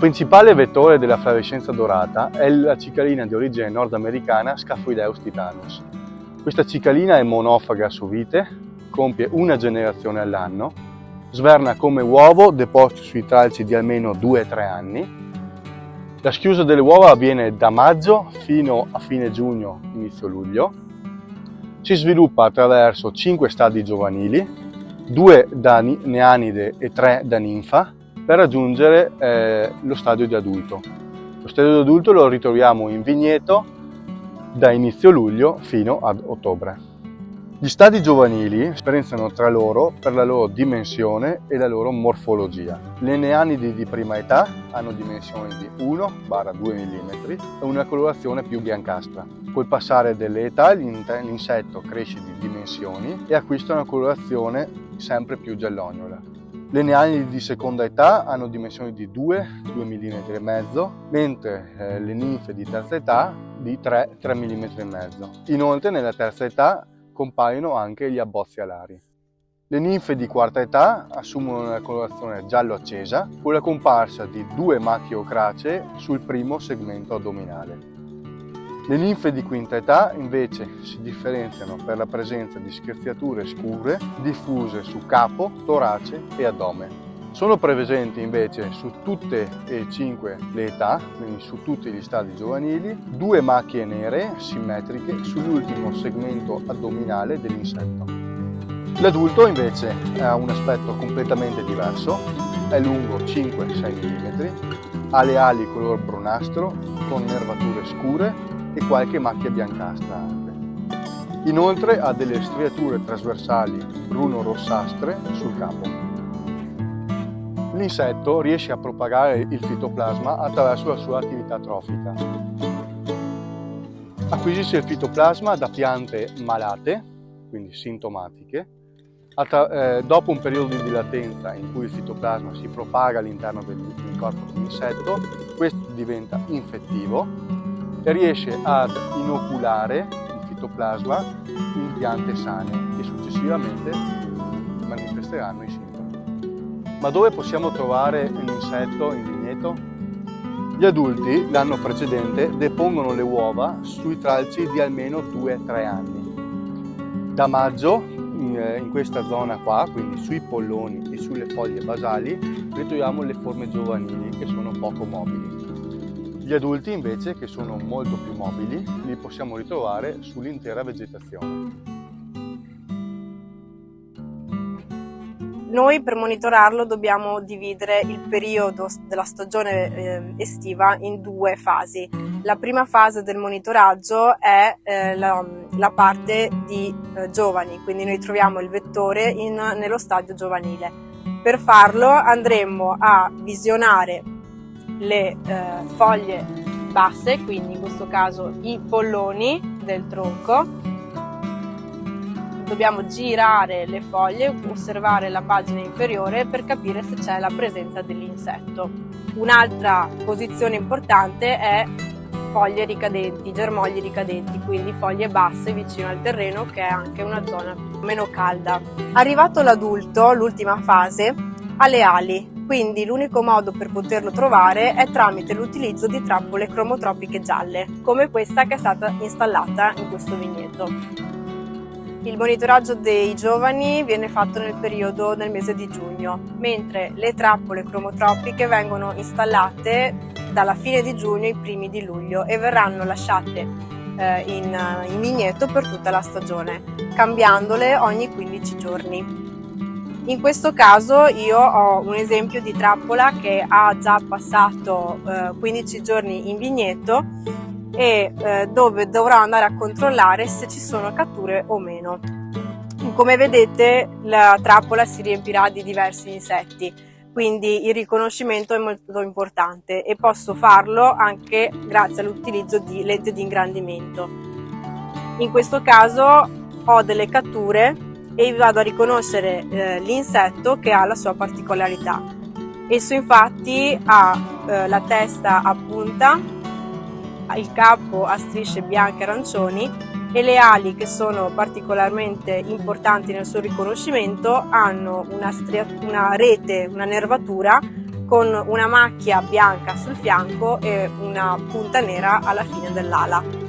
principale vettore della flavescenza dorata è la cicalina di origine nordamericana Scaphoideus titanus. Questa cicalina è monofaga su vite, compie una generazione all'anno, sverna come uovo deposto sui tralci di almeno 2-3 anni. La schiusa delle uova avviene da maggio fino a fine giugno, inizio luglio. Si sviluppa attraverso 5 stadi giovanili, 2 da neanide e 3 da ninfa, per raggiungere lo stadio di adulto. Lo stadio di adulto lo ritroviamo in vigneto da inizio luglio fino ad ottobre. Gli stadi giovanili differenziano tra loro per la loro dimensione e la loro morfologia. Le neanidi di prima età hanno dimensioni di 1-2 mm e una colorazione più biancastra. Col passare delle età l'insetto cresce di dimensioni e acquista una colorazione sempre più giallognola. Le neanidi di seconda età hanno dimensioni di 2 mm e mezzo, mentre le ninfe di terza età di 3 mm e mezzo. Inoltre nella terza età compaiono anche gli abbozzi alari. Le ninfe di quarta età assumono una colorazione giallo accesa con la comparsa di 2 macchie ocracee sul primo segmento addominale. Le ninfe di quinta età invece si differenziano per la presenza di scricchiature scure diffuse su capo, torace e addome. Sono presenti invece su tutte e 5 le età, quindi su tutti gli stadi giovanili, 2 macchie nere simmetriche sull'ultimo segmento addominale dell'insetto. L'adulto invece ha un aspetto completamente diverso, è lungo 5-6 mm, ha le ali color brunastro con nervature scure e qualche macchia biancastra anche. Inoltre ha delle striature trasversali bruno-rossastre sul capo. L'insetto riesce a propagare il fitoplasma attraverso la sua attività trofica. Acquisisce il fitoplasma da piante malate, quindi sintomatiche. Dopo un periodo di latenza in cui il fitoplasma si propaga all'interno del corpo dell'insetto, questo diventa infettivo e riesce ad inoculare il fitoplasma in piante sane che successivamente manifesteranno i sintomi. Ma dove possiamo trovare l'insetto in vigneto? Gli adulti l'anno precedente depongono le uova sui tralci di almeno 2-3 anni. Da maggio, in questa zona qua, quindi sui polloni e sulle foglie basali, ritroviamo le forme giovanili che sono poco mobili. Gli adulti invece, che sono molto più mobili, li possiamo ritrovare sull'intera vegetazione. Noi per monitorarlo dobbiamo dividere il periodo della stagione estiva in 2 fasi. La prima fase del monitoraggio è la parte di giovani, quindi noi troviamo il vettore nello stadio giovanile. Per farlo andremo a visionare le foglie basse, quindi in questo caso i polloni del tronco. Dobbiamo girare le foglie, osservare la pagina inferiore per capire se c'è la presenza dell'insetto. Un'altra posizione importante è foglie ricadenti, germogli ricadenti, quindi foglie basse vicino al terreno, che è anche una zona meno calda. Arrivato l'adulto, l'ultima fase, ha le ali, quindi l'unico modo per poterlo trovare è tramite l'utilizzo di trappole cromotropiche gialle, come questa che è stata installata in questo vigneto. Il monitoraggio dei giovani viene fatto nel mese di giugno, mentre le trappole cromotropiche vengono installate dalla fine di giugno ai primi di luglio e verranno lasciate in vigneto per tutta la stagione, cambiandole ogni 15 giorni. In questo caso io ho un esempio di trappola che ha già passato 15 giorni in vigneto e dove dovrò andare a controllare se ci sono catture o meno. Come vedete la trappola si riempirà di diversi insetti, quindi il riconoscimento è molto importante e posso farlo anche grazie all'utilizzo di lente di ingrandimento. In questo caso ho delle catture e vado a riconoscere l'insetto che ha la sua particolarità. Esso infatti ha la testa a punta, il capo a strisce bianche e arancioni e le ali, che sono particolarmente importanti nel suo riconoscimento, hanno una rete, una nervatura con una macchia bianca sul fianco e una punta nera alla fine dell'ala.